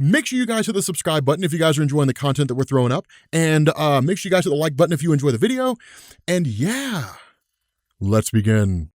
Make sure you guys hit the subscribe button if you guys are enjoying the content that we're throwing up. And make sure you guys hit the like button if you enjoy the video. And yeah, let's begin.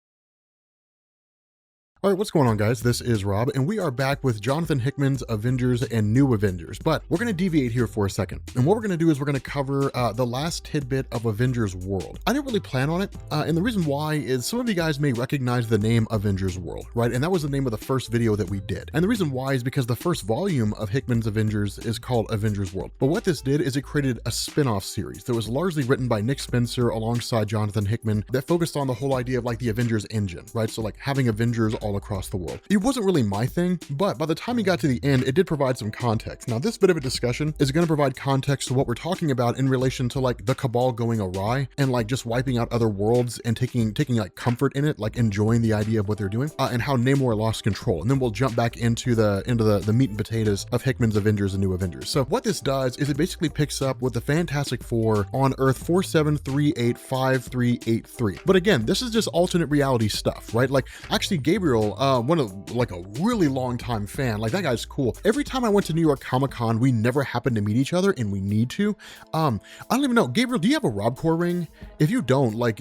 All right, what's going on, guys? This is Rob, and we are back with Jonathan Hickman's Avengers and New Avengers, but we're going to deviate here for a second. And what we're going to do is we're going to cover the last tidbit of Avengers World. I didn't really plan on it, and the reason why is some of you guys may recognize the name Avengers World, right? And that was the name of the first video that we did. And the reason why is because the first volume of Hickman's Avengers is called Avengers World. But what this did is it created a spin-off series that was largely written by Nick Spencer alongside Jonathan Hickman that focused on the whole idea of like the Avengers engine, right? So like having Avengers all across the world. It wasn't really my thing, but by the time we got to the end, it did provide some context. Now, this bit of a discussion is going to provide context to what we're talking about in relation to like the Cabal going awry and like just wiping out other worlds and taking like comfort in it, like enjoying the idea of what they're doing, and how Namor lost control. And then we'll jump back into the meat and potatoes of Hickman's Avengers and New Avengers. So what this does is it basically picks up with the Fantastic Four on Earth 47385383. But again, this is just alternate reality stuff, right? Like actually Gabriel, one of like a really long time fan, like that guy's cool. Every time I went to New York Comic-Con, we never happened to meet each other, and we need to. I don't even know, Gabriel, do you have a RobCore ring? If you don't, like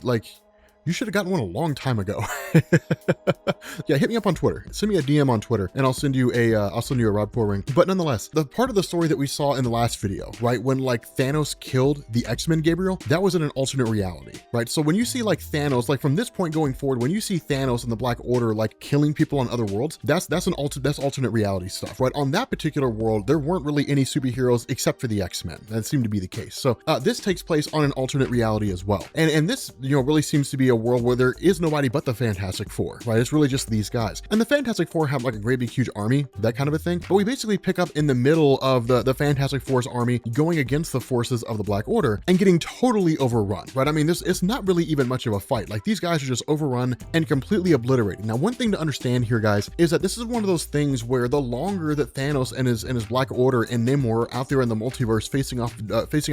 you should have gotten one a long time ago. Yeah, hit me up on Twitter. Send me a DM on Twitter, and I'll send you a RobCore ring. But nonetheless, the part of the story that we saw in the last video, right, when like Thanos killed the X-Men, Gabriel, that was in an alternate reality, right? So when you see like Thanos, like from this point going forward, when you see Thanos and the Black Order like killing people on other worlds, that's alternate reality stuff, right? On that particular world, there weren't really any superheroes except for the X-Men. That seemed to be the case. So this takes place on an alternate reality as well, and this really seems to be a world where there is nobody but the Fantastic Four, right? It's really just these guys. And the Fantastic Four have like a great big huge army, that kind of a thing. But we basically pick up in the middle of the Fantastic Four's army going against the forces of the Black Order and getting totally overrun, right? I mean, it's not really even much of a fight. Like these guys are just overrun and completely obliterated. Now, one thing to understand here, guys, is that this is one of those things where the longer that Thanos and his Black Order and Namor are out there in the multiverse facing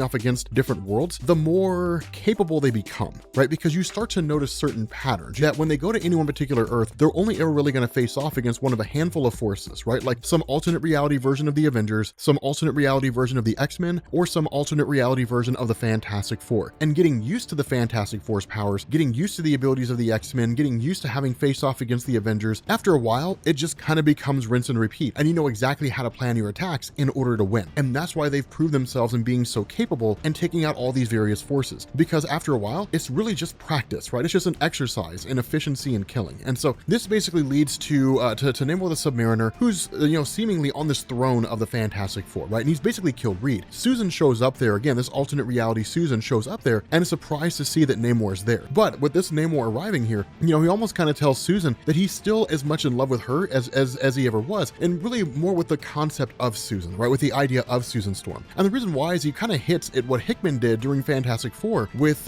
off against different worlds, the more capable they become, right? Because you start to notice certain patterns that when they go to any one particular Earth, they're only ever really going to face off against one of a handful of forces, right? Like some alternate reality version of the Avengers, some alternate reality version of the X-Men, or some alternate reality version of the Fantastic Four. And getting used to the Fantastic Four's powers, getting used to the abilities of the X-Men, getting used to having face off against the Avengers, after a while, it just kind of becomes rinse and repeat. And you know exactly how to plan your attacks in order to win. And that's why they've proved themselves in being so capable and taking out all these various forces. Because after a while, it's really just practice, right? It's just an exercise in efficiency and killing. And so this basically leads to Namor the Submariner, who's seemingly on this throne of the Fantastic Four, right? And he's basically killed Reed. Susan shows up there again. This alternate reality Susan shows up there and is surprised to see that Namor's there. But with this Namor arriving here, he almost kind of tells Susan that he's still as much in love with her as he ever was, and really more with the concept of Susan, right? With the idea of Susan Storm. And the reason why is he kind of hits at what Hickman did during Fantastic Four with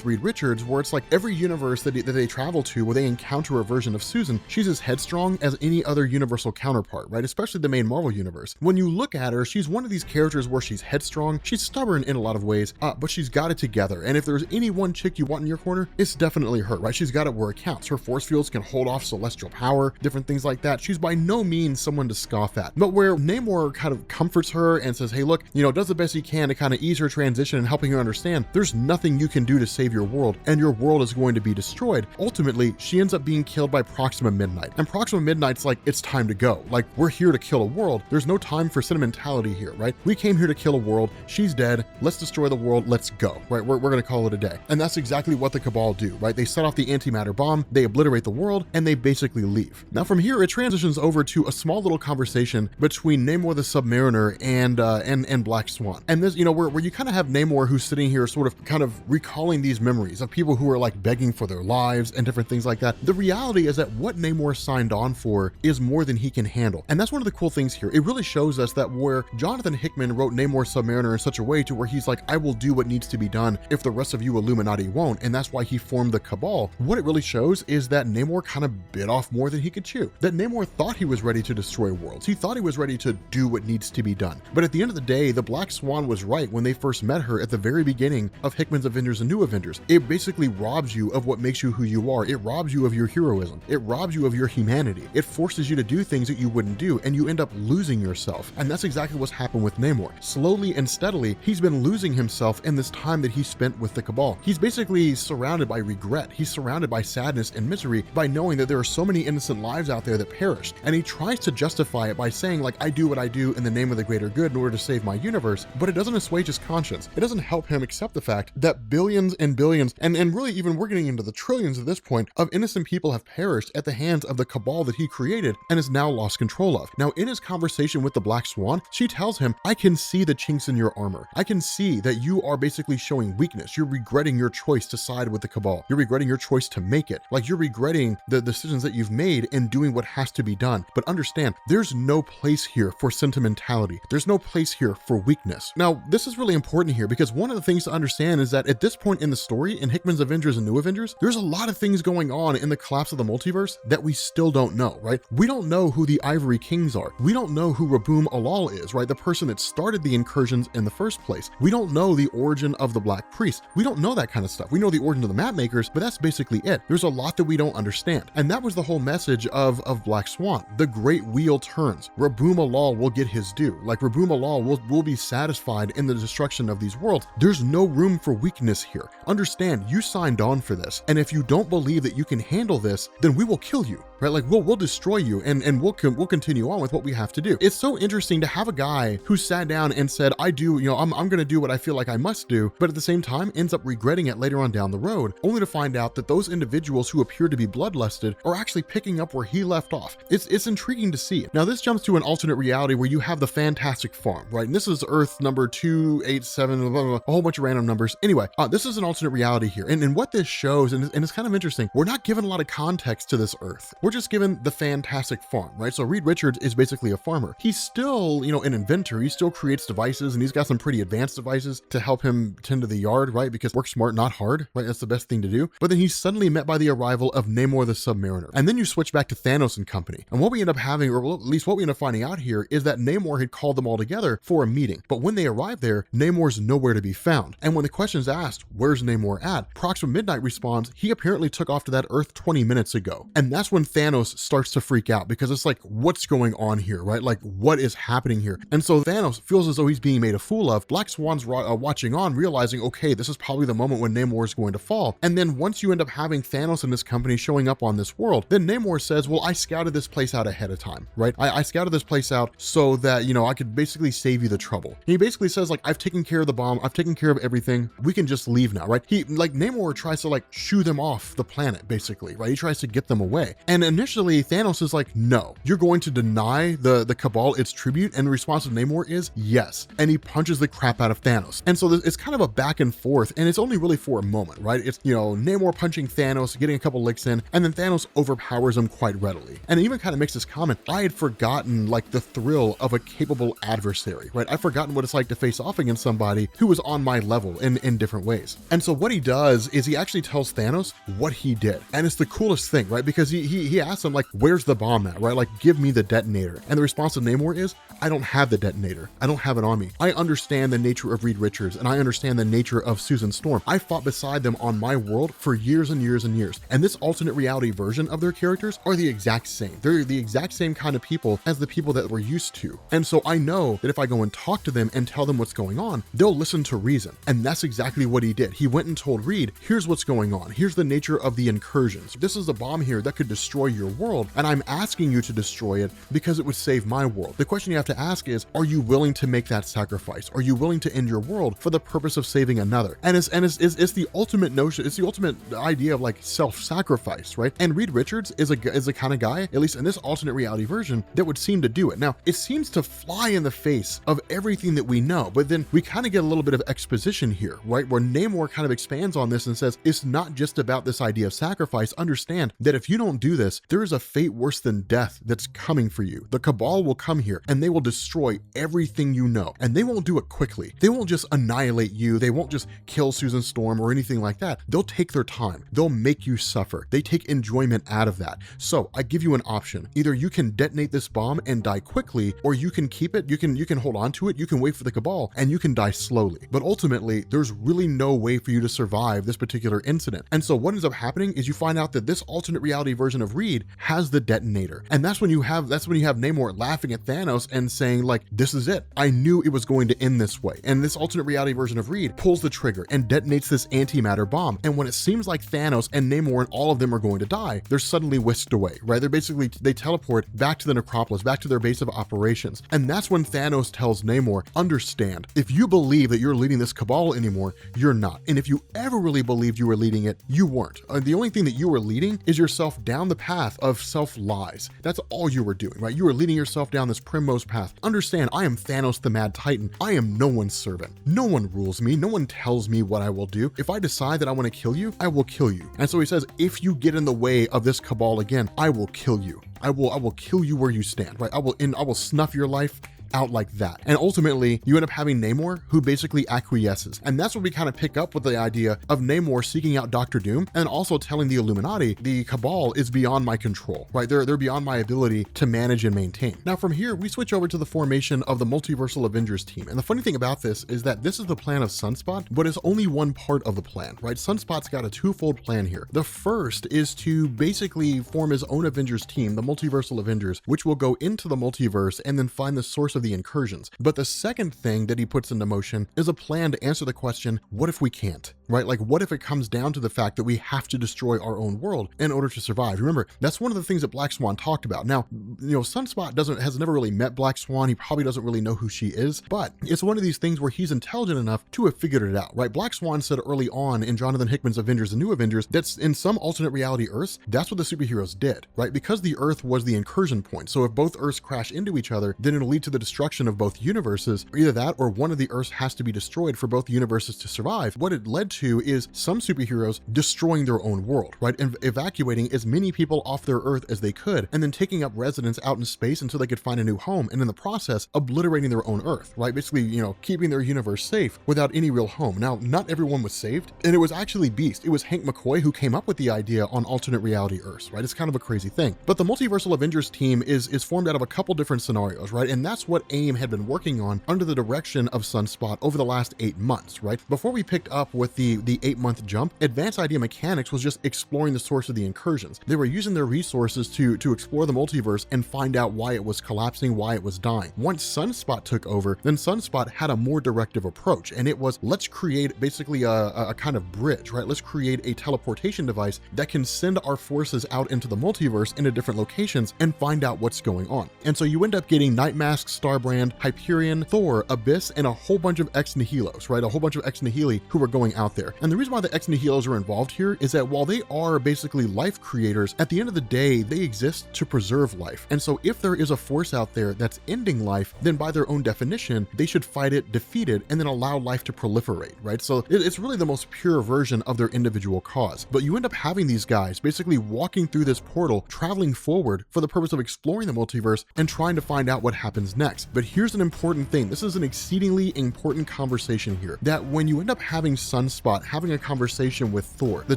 Reed Richards, where it's like every universe that they travel to where they encounter a version of Susan, she's as headstrong as any other universal counterpart, right? Especially the main Marvel universe. When you look at her, she's one of these characters where she's headstrong, she's stubborn in a lot of ways, but she's got it together. And if there's any one chick you want in your corner, it's definitely her, right? She's got it where it counts. Her force fields can hold off celestial power, different things like that. She's by no means someone to scoff at. But where Namor kind of comforts her and says, hey, look, does the best he can to kind of ease her transition and helping her understand there's nothing you can do to save your world, and your world is going to be destroyed. Ultimately, she ends up being killed by Proxima Midnight. And Proxima Midnight's like, it's time to go. Like, we're here to kill a world. There's no time for sentimentality here, right? We came here to kill a world. She's dead. Let's destroy the world. Let's go, right? We're going to call it a day. And that's exactly what the Cabal do, right? They set off the antimatter bomb, they obliterate the world, and they basically leave. Now from here, it transitions over to a small little conversation between Namor the Submariner and Black Swan. And this, where you kind of have Namor who's sitting here sort of kind of recalling these memories of people who are like begging for their lives and different things like that. The reality is that what Namor signed on for is more than he can handle. And that's one of the cool things here. It really shows us that where Jonathan Hickman wrote Namor Submariner in such a way to where he's like, I will do what needs to be done if the rest of you Illuminati won't. And that's why he formed the Cabal. What it really shows is that Namor kind of bit off more than he could chew. That Namor thought he was ready to destroy worlds. He thought he was ready to do what needs to be done. But at the end of the day, the Black Swan was right when they first met her at the very beginning of Hickman's Avengers and New Avengers. It basically robs you you of what makes you who you are. It robs you of your heroism. It robs you of your humanity. It forces you to do things that you wouldn't do, and you end up losing yourself. And that's exactly what's happened with Namor. Slowly and steadily, he's been losing himself in this time that he spent with the Cabal. He's basically surrounded by regret. He's surrounded by sadness and misery by knowing that there are so many innocent lives out there that perished. And he tries to justify it by saying, like, I do what I do in the name of the greater good in order to save my universe, but it doesn't assuage his conscience. It doesn't help him accept the fact that billions and billions, and really even we're getting into the trillions at this point, of innocent people have perished at the hands of the Cabal that he created and has now lost control of. Now, in his conversation with the Black Swan, she tells him, I can see the chinks in your armor. I can see that you are basically showing weakness. You're regretting your choice to side with the Cabal. You're regretting your choice to make it. Like, you're regretting the decisions that you've made and doing what has to be done. But understand, there's no place here for sentimentality. There's no place here for weakness. Now, this is really important here because one of the things to understand is that at this point in the story, in Hickman's Avengers and New Avengers, there's a lot of things going on in the collapse of the multiverse that we still don't know, right? We don't know who the Ivory Kings are. We don't know who Raboom Alal is, right? The person that started the incursions in the first place. We don't know the origin of the Black Priest. We don't know that kind of stuff. We know the origin of the map makers, but that's basically it. There's a lot that we don't understand. And that was the whole message of Black Swan. The great wheel turns. Raboom Alal will get his due. Like, Raboom Alal will be satisfied in the destruction of these worlds. There's no room for weakness here. Understand, you signed on for this. And if you don't believe that you can handle this, then we will kill you, right? Like, we'll destroy you and we'll continue on with what we have to do. It's so interesting to have a guy who sat down and said, I'm going to do what I feel like I must do, but at the same time ends up regretting it later on down the road, only to find out that those individuals who appear to be bloodlusted are actually picking up where he left off. It's intriguing to see. Now, this jumps to an alternate reality where you have the Fantastic Farm, right? And this is Earth number 287, blah, blah, blah, a whole bunch of random numbers. Anyway, this is an alternate reality here. And what this shows, and it's kind of interesting, we're not given a lot of context to this Earth. We're just given the Fantastic Farm, right? So Reed Richards is basically a farmer. He's still, an inventor. He still creates devices, and he's got some pretty advanced devices to help him tend to the yard, right? Because work smart, not hard, right? That's the best thing to do. But then he's suddenly met by the arrival of Namor the Submariner. And then you switch back to Thanos and company. And what we end up having, or at least what we end up finding out here, is that Namor had called them all together for a meeting. But when they arrive there, Namor's nowhere to be found. And when the question is asked, where's Namor at? Proxima Midnight responds, he apparently took off to that Earth 20 minutes ago. And that's when Thanos starts to freak out because it's like, what's going on here, right? Like, what is happening here? And so Thanos feels as though he's being made a fool of. Black Swan's watching on, realizing, okay, this is probably the moment when Namor is going to fall. And then once you end up having Thanos and his company showing up on this world, then Namor says, well, I scouted this place out ahead of time, right? I scouted this place out so that, I could basically save you the trouble. And he basically says, like, I've taken care of the bomb. I've taken care of everything. We can just leave now, right? Namor tries to, like, shoo them off the planet, basically, right? He tries to get them away. And initially, Thanos is like, no, you're going to deny the Cabal its tribute. And the response of Namor is yes. And he punches the crap out of Thanos. And so it's kind of a back and forth, and it's only really for a moment, right? It's, Namor punching Thanos, getting a couple licks in, and then Thanos overpowers him quite readily. And it even kind of makes this comment, I had forgotten, like, the thrill of a capable adversary, right? I've forgotten what it's like to face off against somebody who was on my level in different ways. And so what he does is he actually tells Thanos what he did. And it's the coolest thing, right? Because he asks him, like, where's the bomb at, right? Like, give me the detonator. And the response of Namor is, I don't have the detonator. I don't have it on me. I understand the nature of Reed Richards, and I understand the nature of Susan Storm. I fought beside them on my world for years and years and years. And this alternate reality version of their characters are the exact same. They're the exact same kind of people as the people that we're used to. And so I know that if I go and talk to them and tell them what's going on, they'll listen to reason. And that's exactly what he did. He went and told Reed, here's what's going on. Here's the nature of the incursions. This is a bomb here that could destroy your world, and I'm asking you to destroy it because it would save my world. The question you have to ask is, are you willing to make that sacrifice? Are you willing to end your world for the purpose of saving another? And it's the ultimate notion, it's the ultimate idea of, like, self-sacrifice, right? And Reed Richards is the kind of guy, at least in this alternate reality version, that would seem to do it. Now, it seems to fly in the face of everything that we know, but then we kind of get a little bit of exposition here, right? Where Namor kind of expands on this and says, it's not just about this idea of sacrifice. Understand that if you don't do this, there is a fate worse than death that's coming for you. The Cabal will come here and they will destroy everything you know, and they won't do it quickly. They won't just annihilate you. They won't just kill Susan Storm or anything like that. They'll take their time. They'll make you suffer. They take enjoyment out of that. So I give you an option. Either you can detonate this bomb and die quickly, or you can keep it. You can hold on to it. You can wait for the Cabal, and you can die slowly. But ultimately, there's really no way for you to survive this particular incident. And so what ends up happening is you find out that this alternate reality version of Reed has the detonator. And that's when you have Namor laughing at Thanos and saying like, this is it. I knew it was going to end this way. And this alternate reality version of Reed pulls the trigger and detonates this antimatter bomb. And when it seems like Thanos and Namor and all of them are going to die, they're suddenly whisked away, right? They teleport back to the necropolis, back to their base of operations. And that's when Thanos tells Namor, understand, if you believe that you're leading this cabal anymore, you're not. And if you ever really believed you were leading it, you weren't. The only thing that you were leading is yourself down the path of self-lies. That's all you were doing, right? You were leading yourself down this primrose path. Understand, I am Thanos the Mad Titan. I am no one's servant. No one rules me. No one tells me what I will do. If I decide that I want to kill you, I will kill you. And so he says, if you get in the way of this cabal again, I will kill you. I will kill you where you stand, right? I will snuff your life out like that. And ultimately, you end up having Namor, who basically acquiesces. And that's what we kind of pick up with the idea of Namor seeking out Doctor Doom and also telling the Illuminati, the Cabal is beyond my control, right? They're beyond my ability to manage and maintain. Now from here, we switch over to the formation of the Multiversal Avengers team. And the funny thing about this is that this is the plan of Sunspot, but it's only one part of the plan, right? Sunspot's got a twofold plan here. The first is to basically form his own Avengers team, the Multiversal Avengers, which will go into the multiverse and then find the source of the incursions. But the second thing that he puts into motion is a plan to answer the question, what if we can't? Right? Like, what if it comes down to the fact that we have to destroy our own world in order to survive? Remember, that's one of the things that Black Swan talked about. Now, Sunspot has never really met Black Swan. He probably doesn't really know who she is, but it's one of these things where he's intelligent enough to have figured it out, right? Black Swan said early on in Jonathan Hickman's Avengers, the New Avengers, that's in some alternate reality Earths, that's what the superheroes did, right? Because the Earth was the incursion point. So if both Earths crash into each other, then it'll lead to the destruction of both universes, or either that or one of the Earths has to be destroyed for both universes to survive. What it led to is some superheroes destroying their own world, right? And evacuating as many people off their Earth as they could, and then taking up residence out in space until they could find a new home, and in the process, obliterating their own Earth, right? Basically, keeping their universe safe without any real home. Now, not everyone was saved, and it was actually Beast. It was Hank McCoy who came up with the idea on alternate reality Earths, right? It's kind of a crazy thing. But the Multiversal Avengers team is formed out of a couple different scenarios, right? And that's what AIM had been working on under the direction of Sunspot over the last 8 months, right? Before we picked up with the 8-month jump, Advanced Idea Mechanics was just exploring the source of the incursions. They were using their resources to explore the multiverse and find out why it was collapsing, why it was dying. Once Sunspot took over, then Sunspot had a more directive approach, and it was, let's create basically a kind of bridge, right? Let's create a teleportation device that can send our forces out into the multiverse into different locations and find out what's going on. And so you end up getting Nightmask, Starbrand, Hyperion, Thor, Abyss, and a whole bunch of Ex Nihilos, right? A whole bunch of Ex Nihili who are going out there. And the reason why the Ex Nihilos are involved here is that while they are basically life creators, at the end of the day, they exist to preserve life. And so if there is a force out there that's ending life, then by their own definition, they should fight it, defeat it, and then allow life to proliferate, right? So it's really the most pure version of their individual cause. But you end up having these guys basically walking through this portal, traveling forward for the purpose of exploring the multiverse and trying to find out what happens next. But here's an important thing. This is an exceedingly important conversation here, that when you end up having Sunspot having a conversation with Thor, the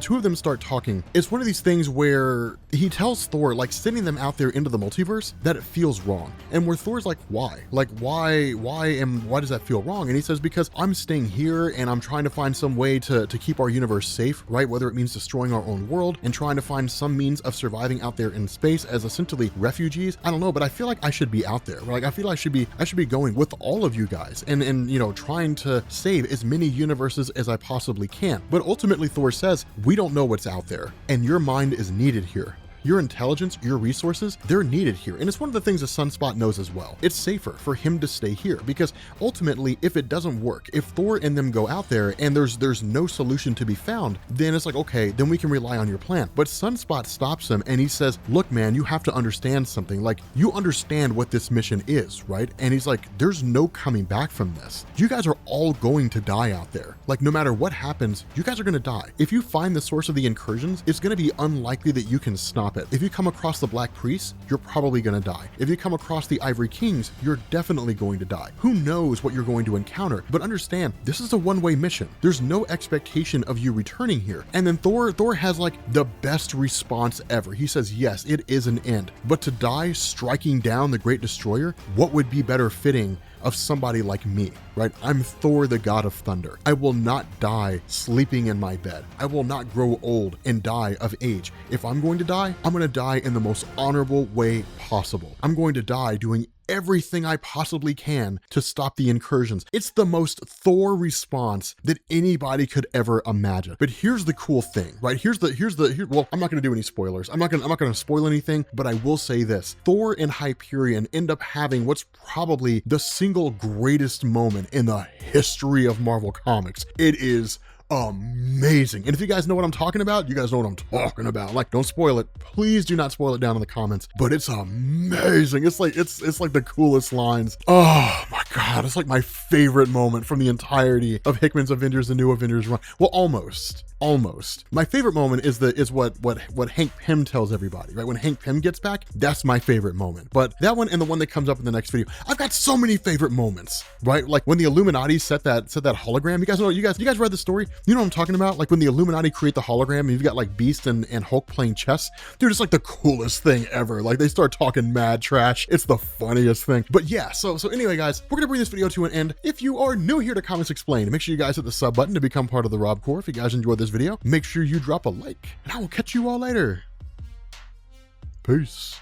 two of them start talking. It's one of these things where he tells Thor, like, sending them out there into the multiverse, that it feels wrong. And where Thor's like, why? Like, why does that feel wrong? And he says, because I'm staying here and I'm trying to find some way to keep our universe safe, right? Whether it means destroying our own world and trying to find some means of surviving out there in space as essentially refugees. I don't know, but I feel like I should be out there. Like, I feel I should be going with all of you guys and trying to save as many universes as I possibly can. But ultimately Thor says, we don't know what's out there and your mind is needed here. Your intelligence, your resources, they're needed here. And it's one of the things that Sunspot knows as well. It's safer for him to stay here because ultimately, if it doesn't work, if Thor and them go out there and there's no solution to be found, then it's like, okay, then we can rely on your plan. But Sunspot stops him and he says, look, man, you have to understand something. Like, you understand what this mission is, right? And he's like, there's no coming back from this. You guys are all going to die out there. Like, no matter what happens, you guys are going to die. If you find the source of the incursions, it's going to be unlikely that you can stop it. If you come across the Black Priests, you're probably going to die. If you come across the Ivory Kings, you're definitely going to die. Who knows what you're going to encounter? But understand, this is a one-way mission. There's no expectation of you returning here. And then Thor has like the best response ever. He says, yes, it is an end. But to die striking down the Great Destroyer, what would be better fitting of somebody like me, right? I'm Thor, the god of thunder. I will not die sleeping in my bed. I will not grow old and die of age. If I'm going to die, I'm going to die in the most honorable way possible. I'm going to die doing everything I possibly can to stop the incursions. It's the most Thor response that anybody could ever imagine. But here's the cool thing, right? Well, I'm not going to do any spoilers. I'm not going to spoil anything, but I will say this. Thor and Hyperion end up having what's probably the single greatest moment in the history of Marvel Comics. It is amazing. And if you guys know what I'm talking about, you guys know what I'm talking about. Like, don't spoil it. Please do not spoil it down in the comments. But it's amazing. It's like the coolest lines. Oh my God. It's like my favorite moment from the entirety of Hickman's Avengers, the New Avengers run. Well, almost. My favorite moment is what Hank Pym tells everybody, right? When Hank Pym gets back, that's my favorite moment. But that one and the one that comes up in the next video, I've got so many favorite moments, right? Like when the Illuminati set that hologram. You guys read the story? You know what I'm talking about? Like when the Illuminati create the hologram and you've got like Beast and Hulk playing chess. Dude, it's like the coolest thing ever. Like they start talking mad trash. It's the funniest thing. But yeah, so anyway, guys, we're gonna bring this video to an end. If you are new here to Comics Explained, make sure you guys hit the sub button to become part of the Rob Corps. If you guys enjoyed this video, make sure you drop a like, and I will catch you all later. Peace.